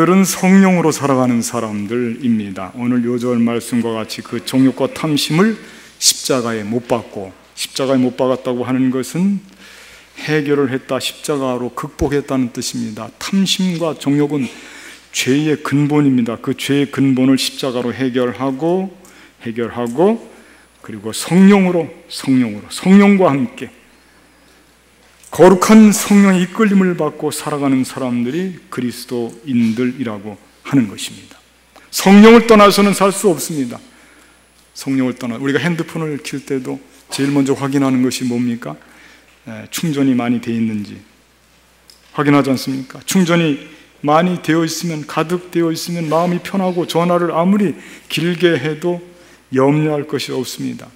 사람들은 성령으로 살아가는 사람들입니다. 오늘 요절 말씀과 같이 그 정욕과 탐심을 십자가에 못 박고, 십자가에 못 박았다고 하는 것은 해결을 했다, 십자가로 극복했다는 뜻입니다. 탐심과 정욕은 죄의 근본입니다. 그 죄의 근본을 십자가로 해결하고 그리고 성령과 함께 거룩한 성령의 이끌림을 받고 살아가는 사람들이 그리스도인들이라고 하는 것입니다. 성령을 떠나서는 살 수 없습니다. 우리가 핸드폰을 킬 때도 제일 먼저 확인하는 것이 뭡니까? 충전이 많이 되어 있는지 확인하지 않습니까? 충전이 많이 되어 있으면, 가득 되어 있으면 마음이 편하고 전화를 아무리 길게 해도 염려할 것이 없습니다.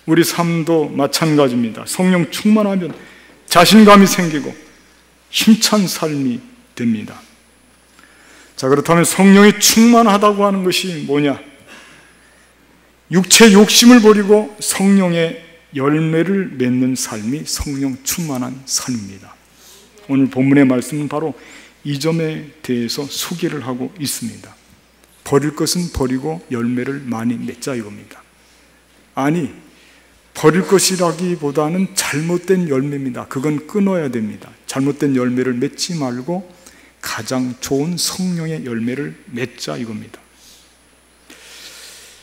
우리 삶도 마찬가지입니다. 성령 충만하면 자신감이 생기고 힘찬 삶이 됩니다. 자, 그렇다면 성령이 충만하다고 하는 것이 뭐냐? 육체 욕심을 버리고 성령의 열매를 맺는 삶이 성령 충만한 삶입니다. 오늘 본문의 말씀은 바로 이 점에 대해서 소개를 하고 있습니다. 버릴 것은 버리고 열매를 많이 맺자 이겁니다. 아니, 버릴 것이라기보다는 잘못된 열매입니다. 그건 끊어야 됩니다. 잘못된 열매를 맺지 말고 가장 좋은 성령의 열매를 맺자 이겁니다.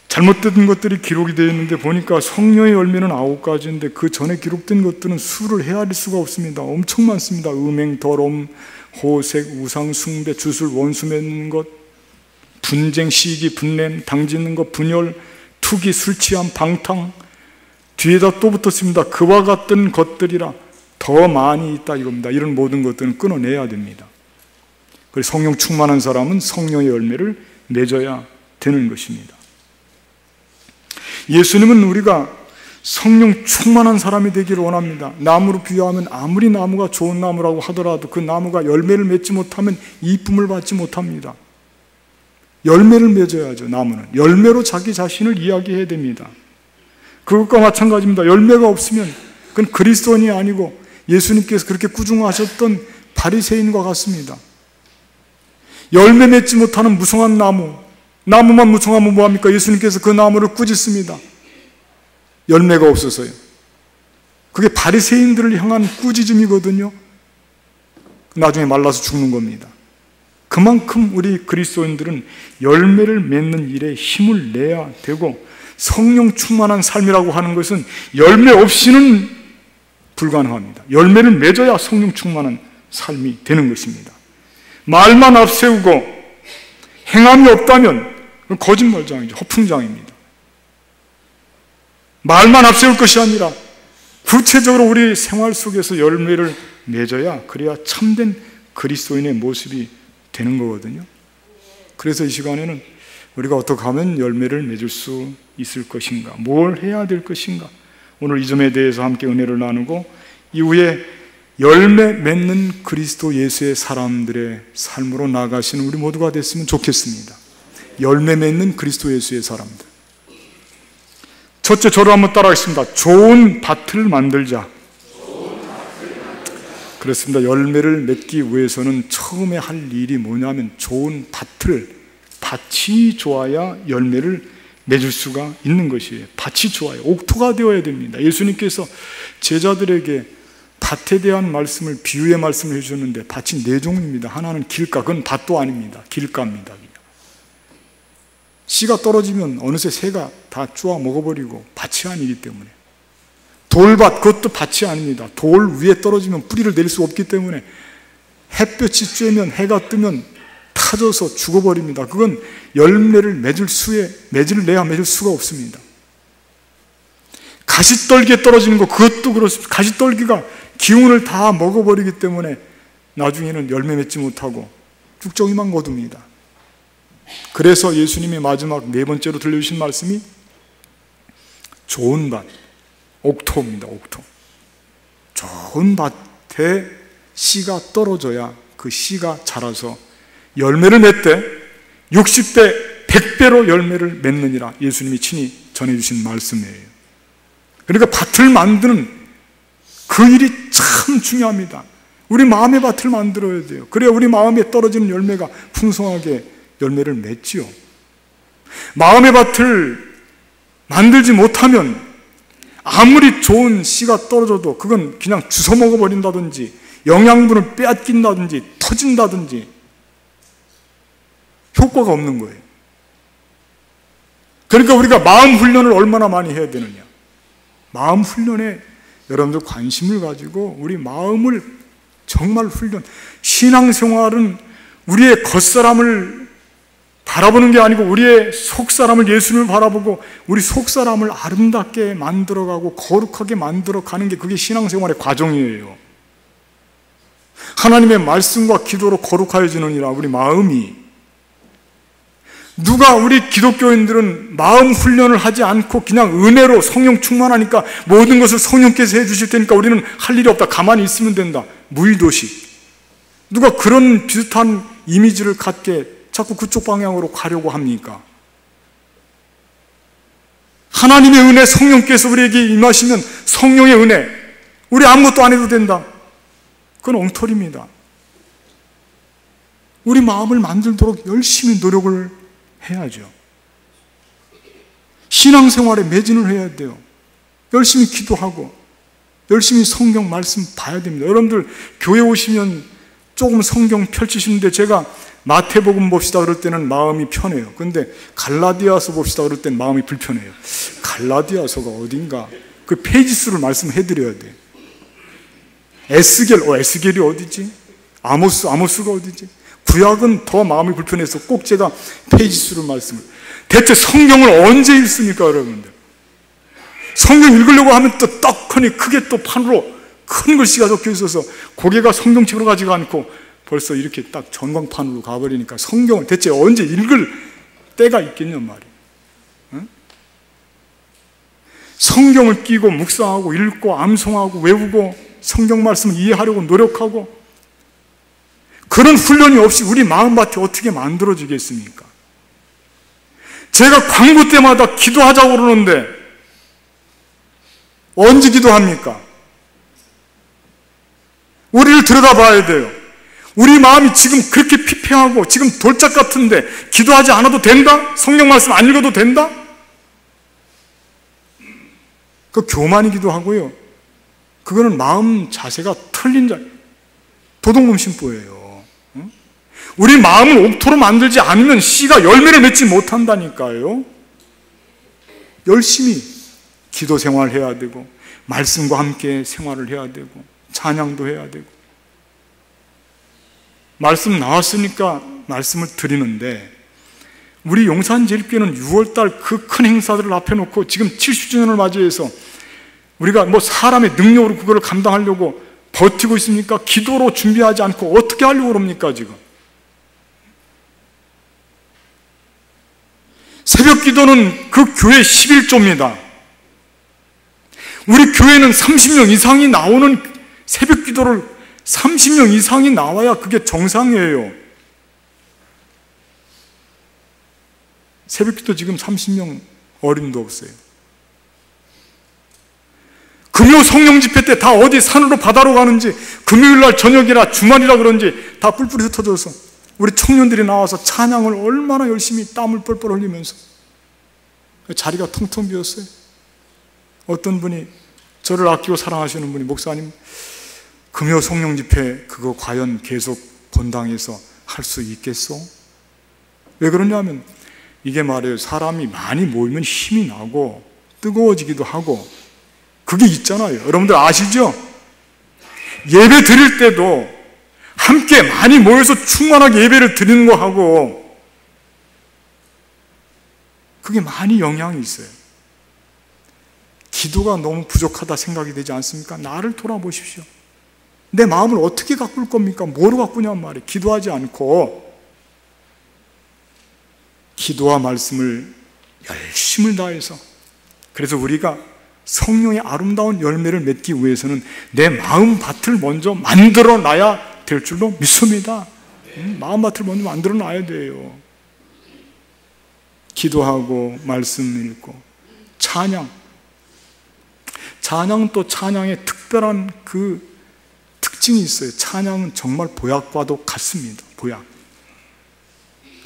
잘못된 것들이 기록이 되어 있는데 보니까 성령의 열매는 9가지인데 그 전에 기록된 것들은 수를 헤아릴 수가 없습니다. 엄청 많습니다. 음행, 더러움, 호색, 우상, 숭배, 주술, 원수 맺는 것, 분쟁, 시기, 분냄, 당짓는 것, 분열, 투기, 술 취함, 방탕, 뒤에다 또 붙었습니다. 그와 같은 것들이라 더 많이 있다 이겁니다. 이런 모든 것들은 끊어내야 됩니다. 그래서 성령 충만한 사람은 성령의 열매를 맺어야 되는 것입니다. 예수님은 우리가 성령 충만한 사람이 되기를 원합니다. 나무로 비유하면 아무리 나무가 좋은 나무라고 하더라도 그 나무가 열매를 맺지 못하면 이쁨을 받지 못합니다. 열매를 맺어야죠. 나무는 열매로 자기 자신을 이야기해야 됩니다. 그것과 마찬가지입니다. 열매가 없으면 그건 그리스도인이 아니고 예수님께서 그렇게 꾸중하셨던 바리새인과 같습니다. 열매 맺지 못하는 무성한 나무만 무성하면 뭐합니까? 예수님께서 그 나무를 꾸짖습니다. 열매가 없어서요. 그게 바리새인들을 향한 꾸짖음이거든요. 나중에 말라서 죽는 겁니다. 그만큼 우리 그리스도인들은 열매를 맺는 일에 힘을 내야 되고, 성령 충만한 삶이라고 하는 것은 열매 없이는 불가능합니다. 열매를 맺어야 성령 충만한 삶이 되는 것입니다. 말만 앞세우고 행함이 없다면 거짓말장이죠. 허풍장입니다. 말만 앞세울 것이 아니라 구체적으로 우리 생활 속에서 열매를 맺어야, 그래야 참된 그리스도인의 모습이 되는 거거든요. 그래서 이 시간에는 우리가 어떻게 하면 열매를 맺을 수 있을 것인가, 뭘 해야 될 것인가, 오늘 이 점에 대해서 함께 은혜를 나누고 이후에 열매 맺는 그리스도 예수의 사람들의 삶으로 나아가시는 우리 모두가 됐으면 좋겠습니다. 열매 맺는 그리스도 예수의 사람들. 첫째, 저를 한번 따라하겠습니다. 좋은 밭을 만들자. 그렇습니다. 열매를 맺기 위해서는 처음에 할 일이 뭐냐면 좋은 밭이 좋아야 열매를 맺을 수가 있는 것이에요. 밭이 좋아요. 옥토가 되어야 됩니다. 예수님께서 제자들에게 밭에 대한 말씀을, 비유의 말씀을 해주셨는데 밭이 4종입니다. 하나는 길가, 그건 밭도 아닙니다. 길가입니다. 씨가 떨어지면 어느새 새가 다 쪼아 먹어버리고 밭이 아니기 때문에. 돌밭, 그것도 밭이 아닙니다. 돌 위에 떨어지면 뿌리를 내릴 수 없기 때문에 햇볕이 쬐면, 해가 뜨면 타져서 죽어버립니다. 그건 열매를 맺을 수가 없습니다. 가시떨기에 떨어지는 거, 그것도 그렇습니다. 가시떨기가 기운을 다 먹어버리기 때문에 나중에는 열매 맺지 못하고 쭉정이만 거둡니다. 그래서 예수님이 마지막 4번째로 들려주신 말씀이 좋은 밭, 옥토입니다. 옥토. 좋은 밭에 씨가 떨어져야 그 씨가 자라서 열매를 맺되 60배, 100배로 열매를 맺느니라 예수님이 친히 전해주신 말씀이에요. 그러니까 밭을 만드는 그 일이 참 중요합니다. 우리 마음의 밭을 만들어야 돼요. 그래야 우리 마음에 떨어지는 열매가 풍성하게 열매를 맺지요. 마음의 밭을 만들지 못하면 아무리 좋은 씨가 떨어져도 그건 그냥 주워 먹어버린다든지 영양분을 빼앗긴다든지 터진다든지 효과가 없는 거예요. 그러니까 우리가 마음 훈련을 얼마나 많이 해야 되느냐. 마음 훈련에 여러분들 관심을 가지고 우리 마음을 정말 훈련. 신앙생활은 우리의 겉사람을 바라보는 게 아니고 우리의 속사람을, 예수님을 바라보고 우리 속사람을 아름답게 만들어가고 거룩하게 만들어가는 게 그게 신앙생활의 과정이에요. 하나님의 말씀과 기도로 거룩하여지느니라. 우리 마음이. 누가 우리 기독교인들은 마음 훈련을 하지 않고 그냥 은혜로 성령 충만하니까 모든 것을 성령께서 해주실 테니까 우리는 할 일이 없다, 가만히 있으면 된다, 무의도식. 누가 그런 비슷한 이미지를 갖게 자꾸 그쪽 방향으로 가려고 합니까? 하나님의 은혜, 성령께서 우리에게 임하시면 성령의 은혜, 우리 아무것도 안 해도 된다, 그건 엉터리입니다. 우리 마음을 만들도록 열심히 노력을 해야죠. 신앙생활에 매진을 해야 돼요. 열심히 기도하고 열심히 성경 말씀 봐야 됩니다. 여러분들 교회 오시면 조금 성경 펼치시는데 제가 마태복음 봅시다 그럴 때는 마음이 편해요. 근데 갈라디아서 봅시다 그럴 때는 마음이 불편해요. 갈라디아서가 어딘가 그 페이지 수를 말씀해 드려야 돼요. 에스겔이 어디지? 아모스가 어디지? 구약은 더 마음이 불편해서 꼭 제가 페이지 수를 말씀을. 대체 성경을 언제 읽습니까, 여러분들? 성경 읽으려고 하면 또 떡하니 크게 또 판으로 큰 글씨가 적혀 있어서 고개가 성경책으로 가지가 않고 벌써 이렇게 딱 전광판으로 가버리니까 성경을 대체 언제 읽을 때가 있겠냔 말이에요. 응? 성경을 끼고 묵상하고 읽고 암송하고 외우고 성경 말씀을 이해하려고 노력하고 그런 훈련이 없이 우리 마음밭이 어떻게 만들어지겠습니까? 제가 광고 때마다 기도하자고 그러는데 언제 기도합니까? 우리를 들여다봐야 돼요. 우리 마음이 지금 그렇게 피폐하고 지금 돌짝 같은데 기도하지 않아도 된다? 성경 말씀 안 읽어도 된다? 그 교만이 기도하고요. 그거는 마음 자세가 틀린 도둑놈 심보예요. 우리 마음을 옥토로 만들지 않으면 씨가 열매를 맺지 못한다니까요. 열심히 기도 생활해야 되고 말씀과 함께 생활을 해야 되고 찬양도 해야 되고. 말씀 나왔으니까 말씀을 드리는데 우리 용산제일교회는 6월달 그 큰 행사들을 앞에 놓고 지금 70주년을 맞이해서 우리가 뭐 사람의 능력으로 그거를 감당하려고 버티고 있습니까? 기도로 준비하지 않고 어떻게 하려고 그럽니까 지금? 새벽 기도는 그 교회 11조입니다. 우리 교회는 30명 이상이 나오는 새벽 기도를 30명 이상이 나와야 그게 정상이에요. 새벽 기도 지금 30명 어림도 없어요. 금요 성령 집회 때 다 어디 산으로 바다로 가는지 금요일날 저녁이라 주말이라 그런지 다 뿔뿔이 흩어져서 우리 청년들이 나와서 찬양을 얼마나 열심히 땀을 뻘뻘 흘리면서 자리가 텅텅 비었어요. 어떤 분이 저를 아끼고 사랑하시는 분이 목사님 금요 성령 집회 그거 과연 계속 본당에서 할 수 있겠어? 왜 그러냐면 이게 말이에요. 사람이 많이 모이면 힘이 나고 뜨거워지기도 하고 그게 있잖아요. 여러분들 아시죠? 예배 드릴 때도 함께 많이 모여서 충만하게 예배를 드리는 거하고 그게 많이 영향이 있어요. 기도가 너무 부족하다 생각이 되지 않습니까? 나를 돌아보십시오. 내 마음을 어떻게 가꿀 겁니까? 뭐로 가꾸냔 말이에요. 기도하지 않고 기도와 말씀을 열심을 다해서. 그래서 우리가 성령의 아름다운 열매를 맺기 위해서는 내 마음 밭을 먼저 만들어 놔야 될 줄로 믿습니다. 마음 밭을 먼저 만들어 놔야 돼요. 기도하고 말씀 읽고 찬양은 또 찬양의 특별한 그 특징이 있어요. 찬양은 정말 보약과도 같습니다. 보약.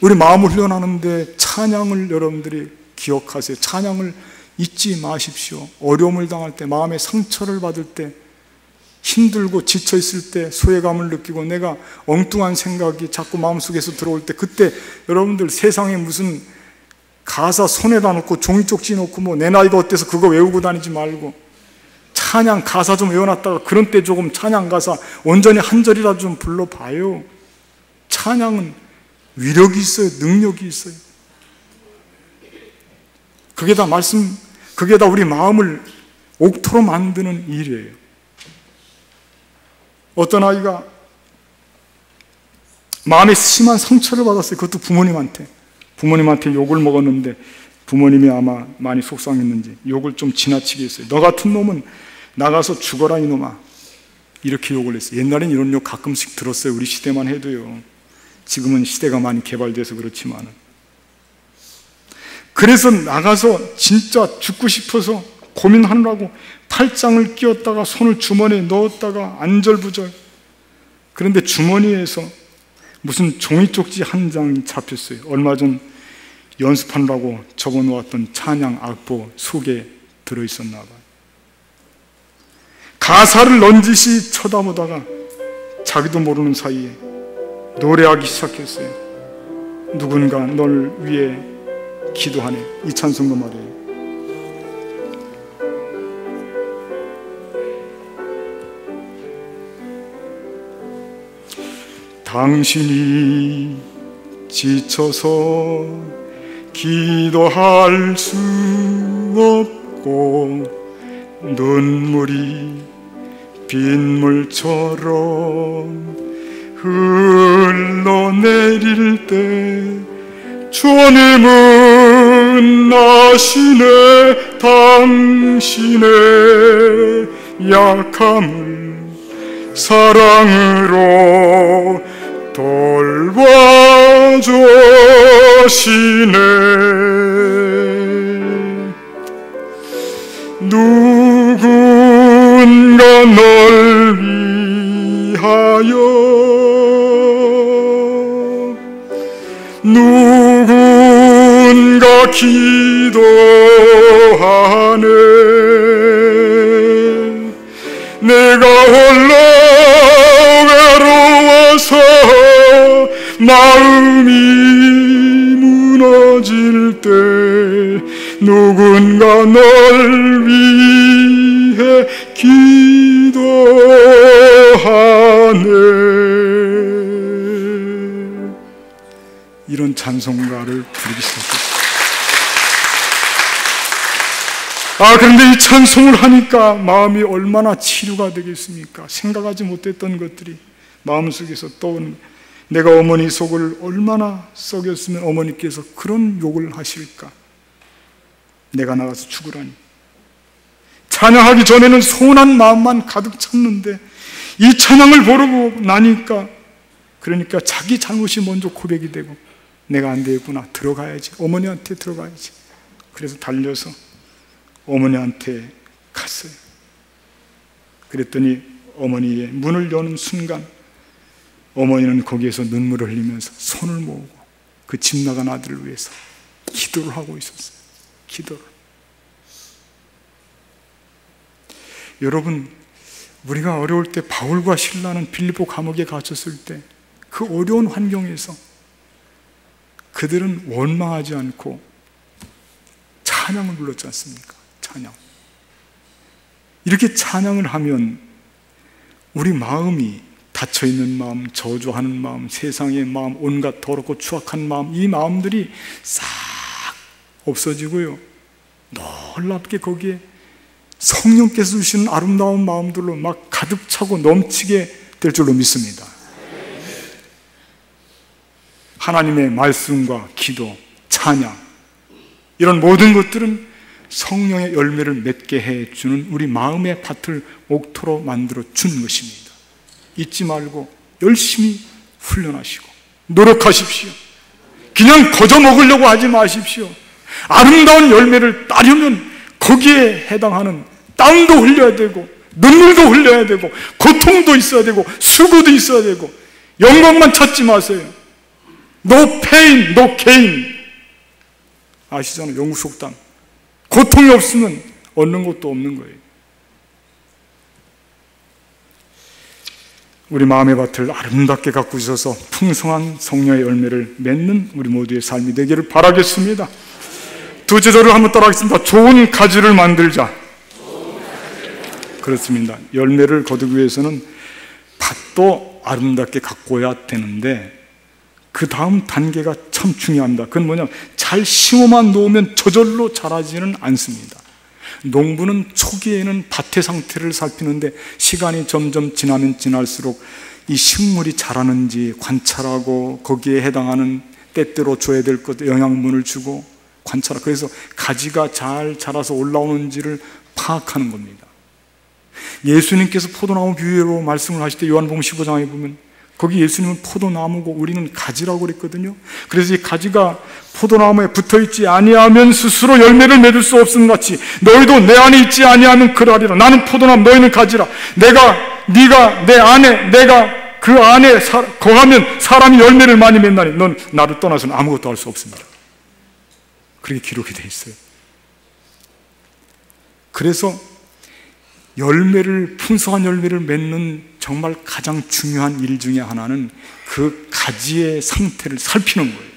우리 마음을 훈련하는데 찬양을 여러분들이 기억하세요. 찬양을 잊지 마십시오. 어려움을 당할 때, 마음의 상처를 받을 때, 힘들고 지쳐있을 때, 소외감을 느끼고 내가 엉뚱한 생각이 자꾸 마음속에서 들어올 때, 그때 여러분들 세상에 무슨 가사 손에다 놓고 종이 쪽지 놓고 뭐 내 나이가 어때서 그거 외우고 다니지 말고 찬양 가사 좀 외워놨다가 그런 때 조금 찬양 가사 온전히 한 절이라도 좀 불러봐요. 찬양은 위력이 있어요. 능력이 있어요. 그게 다 우리 마음을 옥토로 만드는 일이에요. 어떤 아이가 마음에 심한 상처를 받았어요. 그것도 부모님한테 욕을 먹었는데 부모님이 아마 많이 속상했는지 욕을 좀 지나치게 했어요. 너 같은 놈은 나가서 죽어라 이놈아, 이렇게 욕을 했어요. 옛날엔 이런 욕 가끔씩 들었어요. 우리 시대만 해도요. 지금은 시대가 많이 개발돼서 그렇지만, 그래서 나가서 진짜 죽고 싶어서 고민하느라고 팔짱을 끼웠다가 손을 주머니에 넣었다가 안절부절. 그런데 주머니에서 무슨 종이 쪽지 한 장이 잡혔어요. 얼마 전 연습하느라고 적어놓았던 찬양 악보 속에 들어있었나 봐요. 가사를 넌지시 쳐다보다가 자기도 모르는 사이에 노래하기 시작했어요. 누군가 널 위해 기도하네. 이 찬송도 말이에요. 당신이 지쳐서 기도할 수 없고 눈물이 빗물처럼 흘러내릴 때 주님은 아시네. 당신의 약함을 사랑으로 돌봐주시네. 누군가 널 위하여 누군가 기도하네. 내가 홀로 외로워서 마음이 무너질 때 누군가 널 위해 기도하네. 이런 찬송가를 부르기 시작했어요. 그런데 이 찬송을 하니까 마음이 얼마나 치료가 되겠습니까? 생각하지 못했던 것들이 마음속에서 떠오르는, 내가 어머니 속을 얼마나 썩였으면 어머니께서 그런 욕을 하실까? 내가 나가서 죽으라니. 찬양하기 전에는 서운한 마음만 가득 찼는데 이 찬양을 부르고 나니까, 그러니까 자기 잘못이 먼저 고백이 되고 내가 안 되겠구나, 들어가야지, 어머니한테 들어가야지. 그래서 달려서 어머니한테 갔어요. 그랬더니 어머니의 문을 여는 순간 어머니는 거기에서 눈물을 흘리면서 손을 모으고 그 집 나간 아들을 위해서 기도를 하고 있었어요. 기도를. 여러분, 우리가 어려울 때 바울과 실라는 빌립보 감옥에 갇혔을 때 그 어려운 환경에서 그들은 원망하지 않고 찬양을 불렀지 않습니까? 찬양. 이렇게 찬양을 하면 우리 마음이 닫혀있는 마음, 저주하는 마음, 세상의 마음, 온갖 더럽고 추악한 마음, 이 마음들이 싹 없어지고요, 놀랍게 거기에 성령께서 주시는 아름다운 마음들로 막 가득 차고 넘치게 될 줄로 믿습니다. 하나님의 말씀과 기도, 찬양, 이런 모든 것들은 성령의 열매를 맺게 해주는 우리 마음의 밭을 옥토로 만들어 준 것입니다. 잊지 말고 열심히 훈련하시고 노력하십시오. 그냥 거저 먹으려고 하지 마십시오. 아름다운 열매를 따려면 거기에 해당하는 땀도 흘려야 되고 눈물도 흘려야 되고 고통도 있어야 되고 수고도 있어야 되고 영광만 찾지 마세요. No pain, no gain. 아시잖아요. 영국 속담. 고통이 없으면 얻는 것도 없는 거예요. 우리 마음의 밭을 아름답게 가꾸셔서 풍성한 성령의 열매를 맺는 우리 모두의 삶이 되기를 바라겠습니다. 두 제도를 한번 따라하겠습니다. 좋은 가지를 만들자. 그렇습니다. 열매를 거두기 위해서는 밭도 아름답게 가꿔야 되는데 그 다음 단계가 참 중요합니다. 그건 뭐냐면 잘 심어만 놓으면 저절로 자라지는 않습니다. 농부는 초기에는 밭의 상태를 살피는데 시간이 점점 지나면 지날수록 이 식물이 자라는지 관찰하고 거기에 해당하는 때때로 줘야 될 것 영양분을 주고 관찰하고 그래서 가지가 잘 자라서 올라오는지를 파악하는 겁니다. 예수님께서 포도나무 비유로 말씀을 하실 때 요한복음 15장에 보면 거기 예수님은 포도나무고 우리는 가지라고 그랬거든요. 그래서 이 가지가 포도나무에 붙어있지 아니하면 스스로 열매를 맺을 수 없음 같이 너희도 내 안에 있지 아니하면 그러하리라. 나는 포도나무 너희는 가지라. 네가 내 안에 내가 그 안에 거하면 사람이 열매를 많이 맺나니 넌 나를 떠나서는 아무것도 할 수 없습니다. 그렇게 기록이 되어 있어요. 그래서 풍성한 열매를 맺는 정말 가장 중요한 일 중에 하나는 그 가지의 상태를 살피는 거예요.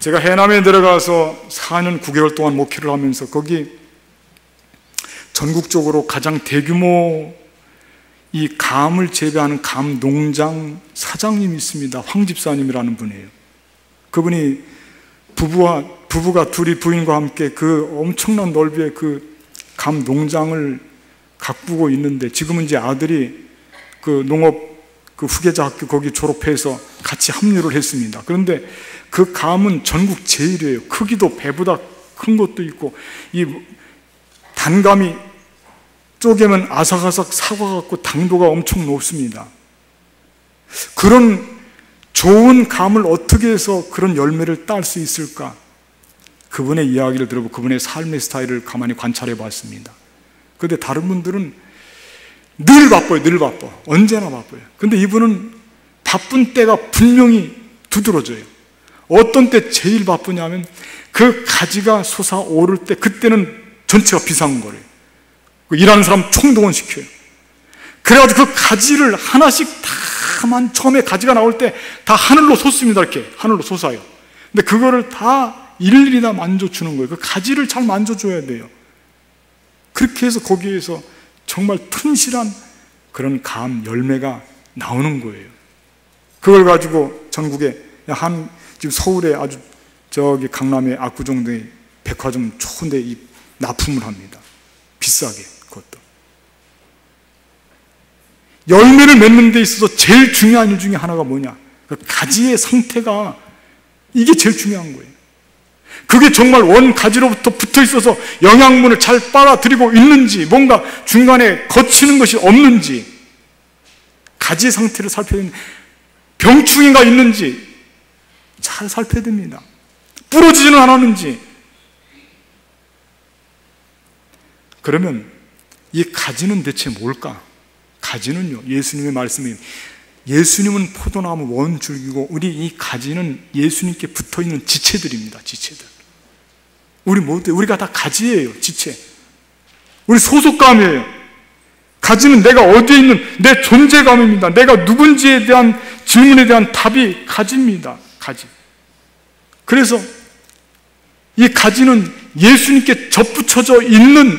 제가 해남에 들어가서 4년 9개월 동안 목회를 하면서 거기 전국적으로 가장 대규모 이 감을 재배하는 감 농장 사장님이 있습니다. 황 집사님이라는 분이에요. 그분이 부부가 둘이 부인과 함께 그 엄청난 넓이의 그 감 농장을 가꾸고 있는데 지금은 이제 아들이 그 농업 그 후계자 학교 거기 졸업해서 같이 합류를 했습니다. 그런데 그 감은 전국 제일이에요. 크기도 배보다 큰 것도 있고 이 단감이 쪼개면 아삭아삭 사과 같고 당도가 엄청 높습니다. 그런 좋은 감을 어떻게 해서 그런 열매를 딸 수 있을까? 그분의 이야기를 들어보고 그분의 삶의 스타일을 가만히 관찰해 봤습니다. 그런데 다른 분들은 늘 바빠요. 늘 바빠. 언제나 바빠요. 근데 이분은 바쁜 때가 분명히 두드러져요. 어떤 때 제일 바쁘냐면 그 가지가 솟아오를 때 그때는 전체가 비상거려요. 일하는 사람 총동원시켜요. 그래가지고 그 가지를 하나씩 다만 처음에 가지가 나올 때 다 하늘로 솟습니다. 이렇게 하늘로 솟아요. 근데 그거를 다 일일이 다 만져주는 거예요. 그 가지를 잘 만져줘야 돼요. 그렇게 해서 거기에서 정말 튼실한 그런 감 열매가 나오는 거예요. 그걸 가지고 전국에 지금 서울에 아주 저기 강남의 압구정 등의 백화점 좋은 데 납품을 합니다. 비싸게 그것도. 열매를 맺는 데 있어서 제일 중요한 일 중에 하나가 뭐냐? 그 가지의 상태가 이게 제일 중요한 거예요. 그게 정말 원 가지로부터 붙어 있어서 영양분을 잘 빨아들이고 있는지 뭔가 중간에 거치는 것이 없는지 가지의 상태를 살펴야 됩니다. 병충해가 있는지 잘 살펴야 됩니다. 부러지지는 않았는지. 그러면 이 가지는 대체 뭘까? 가지는요, 예수님의 말씀이 예수님은 포도나무 원줄기고 우리 이 가지는 예수님께 붙어있는 지체들입니다. 지체들. 우리가 다 가지예요. 지체. 우리 소속감이에요. 가지는 내가 어디에 있는 내 존재감입니다. 내가 누군지에 대한 질문에 대한 답이 가지입니다. 가지. 그래서 이 가지는 예수님께 접붙여져 있는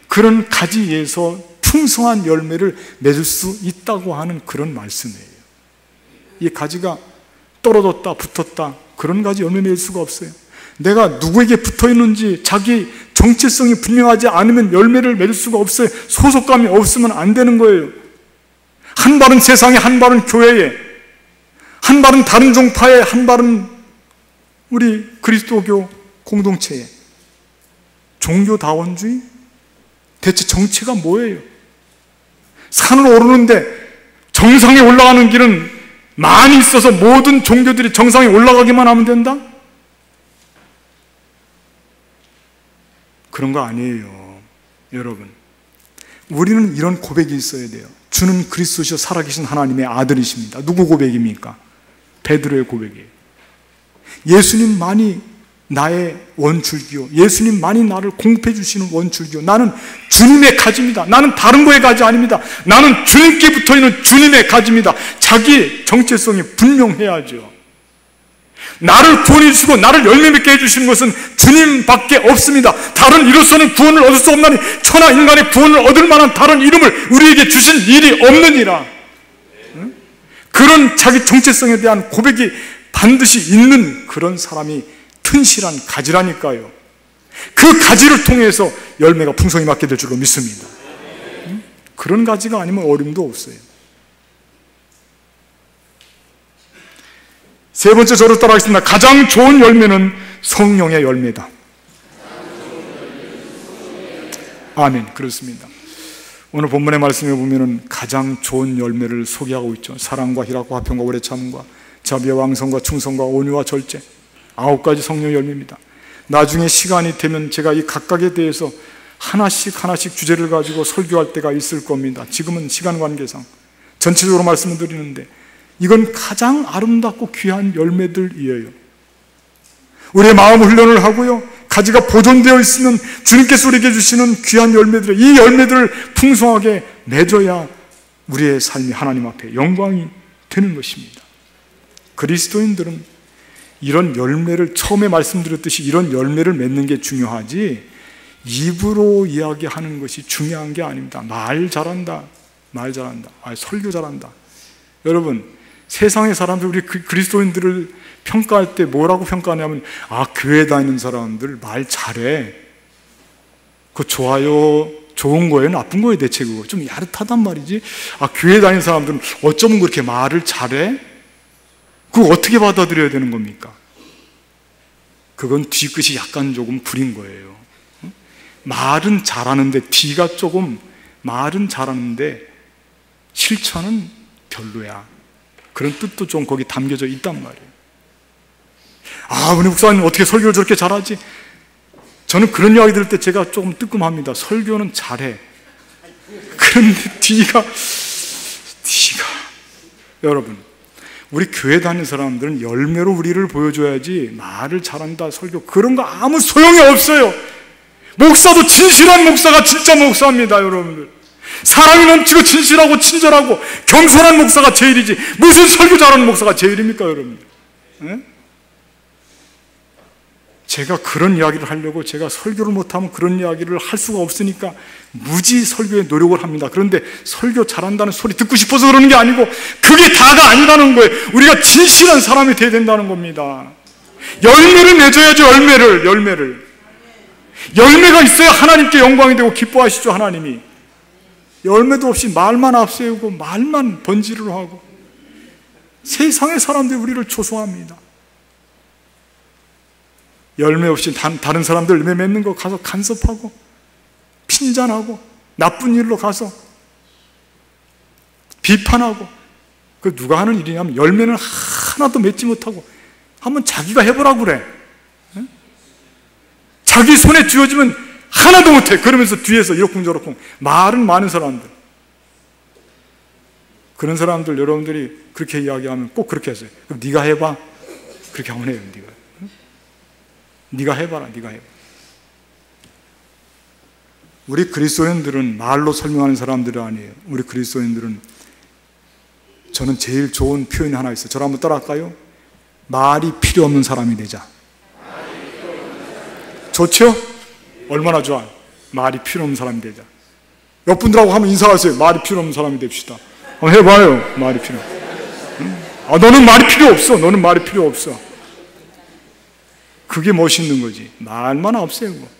그런 가지에서 풍성한 열매를 맺을 수 있다고 하는 그런 말씀이에요. 이 가지가 떨어졌다 붙었다 그런 가지 열매 맺을 수가 없어요. 내가 누구에게 붙어있는지 자기 정체성이 분명하지 않으면 열매를 맺을 수가 없어요. 소속감이 없으면 안 되는 거예요. 한 발은 세상에, 한 발은 교회에, 한 발은 다른 종파에, 한 발은 우리 그리스도교 공동체에. 종교다원주의? 대체 정체가 뭐예요? 산을 오르는데 정상에 올라가는 길은 많이 있어서 모든 종교들이 정상에 올라가기만 하면 된다? 그런 거 아니에요, 여러분. 우리는 이런 고백이 있어야 돼요. 주는 그리스도시요 살아계신 하나님의 아들이십니다. 누구 고백입니까? 베드로의 고백이에요. 예수님만이 나의 원줄기요, 예수님만이 나를 공급해 주시는 원줄기요, 나는 주님의 가지입니다. 나는 다른 거의 가지 아닙니다. 나는 주님께 붙어있는 주님의 가지입니다. 자기 정체성이 분명해야죠. 나를 구원해 주시고 나를 열매 맺게 해주시는 것은 주님밖에 없습니다. 다른 이로서는 구원을 얻을 수 없나니 천하 인간의 구원을 얻을 만한 다른 이름을 우리에게 주신 일이 없느니라. 그런 자기 정체성에 대한 고백이 반드시 있는 그런 사람이 튼실한 가지라니까요. 그 가지를 통해서 열매가 풍성히 맺게 될 줄로 믿습니다. 그런 가지가 아니면 어림도 없어요. 세 번째 저를 따라하겠습니다. 가장 좋은 열매는 성령의 열매다. 아멘. 그렇습니다. 오늘 본문의 말씀에 보면은 가장 좋은 열매를 소개하고 있죠. 사랑과 희락과 화평과 오래 참음과 자비와 왕성과 충성과 온유와 절제, 9가지 성령 열매입니다. 나중에 시간이 되면 제가 이 각각에 대해서 하나씩 주제를 가지고 설교할 때가 있을 겁니다. 지금은 시간 관계상 전체적으로 말씀을 드리는데 이건 가장 아름답고 귀한 열매들이에요. 우리의 마음 훈련을 하고요, 가지가 보존되어 있으면 주님께서 우리에게 주시는 귀한 열매들, 이 열매들을 풍성하게 맺어야 우리의 삶이 하나님 앞에 영광이 되는 것입니다. 그리스도인들은 이런 열매를, 처음에 말씀드렸듯이 이런 열매를 맺는 게 중요하지 입으로 이야기하는 것이 중요한 게 아닙니다. 말 잘한다, 설교 잘한다. 여러분, 세상의 사람들, 우리 그리스도인들을 평가할 때 뭐라고 평가하냐면, 교회 다니는 사람들 말 잘해. 그거 좋아요, 좋은 거예요, 나쁜 거예요? 대체 그거 좀 야릇하단 말이지. 교회 다니는 사람들은 어쩌면 그렇게 말을 잘해? 그거 어떻게 받아들여야 되는 겁니까? 그건 뒤끝이 약간 조금 구린 거예요. 말은 잘하는데 뒤가 조금, 말은 잘하는데 실천은 별로야, 그런 뜻도 좀 거기 담겨져 있단 말이에요. 우리 목사님 어떻게 설교를 저렇게 잘하지? 저는 그런 이야기 들을 때 제가 조금 뜨끔합니다. 설교는 잘해. 그런데 뒤가 여러분, 우리 교회 다니는 사람들은 열매로 우리를 보여줘야지 말을 잘한다, 설교, 그런 거 아무 소용이 없어요. 목사도 진실한 목사가 진짜 목사입니다. 여러분들, 사랑이 넘치고 진실하고 친절하고 겸손한 목사가 제일이지 무슨 설교 잘하는 목사가 제일입니까? 여러분, 제가 그런 이야기를 하려고, 제가 설교를 못하면 그런 이야기를 할 수가 없으니까 무지 설교에 노력을 합니다. 그런데 설교 잘한다는 소리 듣고 싶어서 그러는 게 아니고 그게 다가 아니라는 거예요. 우리가 진실한 사람이 되어야 된다는 겁니다. 열매를 맺어야죠. 열매가 있어야 하나님께 영광이 되고 기뻐하시죠. 하나님이 열매도 없이 말만 앞세우고 말만 번지르르 하고 세상의 사람들이 우리를 조소합니다. 열매 없이 다른 사람들 열매 맺는 거 가서 간섭하고 핀잔하고 나쁜 일로 가서 비판하고, 그 누가 하는 일이냐면 열매는 하나도 맺지 못하고 한번 자기가 해보라고 그래. 자기 손에 쥐어지면 하나도 못해. 그러면서 뒤에서 이러쿵저러쿵 말은 많은 사람들, 그런 사람들 여러분들이 그렇게 이야기하면 꼭 그렇게 하세요. 그럼 네가 해봐. 그렇게 하면 해요. 네가 해봐라. 우리 그리스도인들은 말로 설명하는 사람들이 아니에요. 우리 그리스도인들은, 저는 제일 좋은 표현이 하나 있어요. 저를 한번 따라할까요? 말이 필요 없는 사람이 되자. 좋죠? 얼마나 좋아. 말이 필요 없는 사람이 되자. 옆 분들하고 한번 인사하세요. 말이 필요 없는 사람이 됩시다. 한번 해봐요. 말이 필요. 너는 말이 필요 없어. 너는 말이 필요 없어. 그게 멋있는 거지. 말만 앞세우고.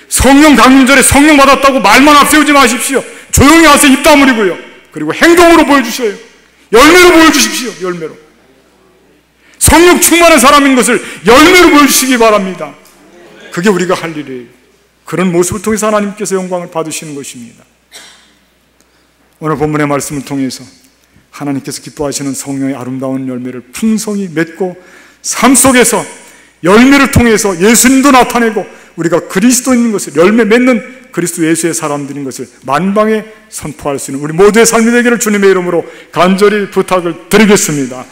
성령 강림절에 성령 받았다고 말만 앞세우지 마십시오. 조용히 하세요. 입 다물이고요. 그리고 행동으로 보여주셔요. 열매로 보여주십시오. 열매로. 성령 충만한 사람인 것을 열매로 보여주시기 바랍니다. 그게 우리가 할 일이에요. 그런 모습을 통해서 하나님께서 영광을 받으시는 것입니다. 오늘 본문의 말씀을 통해서 하나님께서 기뻐하시는 성령의 아름다운 열매를 풍성히 맺고 삶 속에서 열매를 통해서 예수님도 나타내고 우리가 그리스도인인 것을 열매 맺는 그리스도 예수의 사람들인 것을 만방에 선포할 수 있는 우리 모두의 삶이 되기를 주님의 이름으로 간절히 부탁을 드리겠습니다.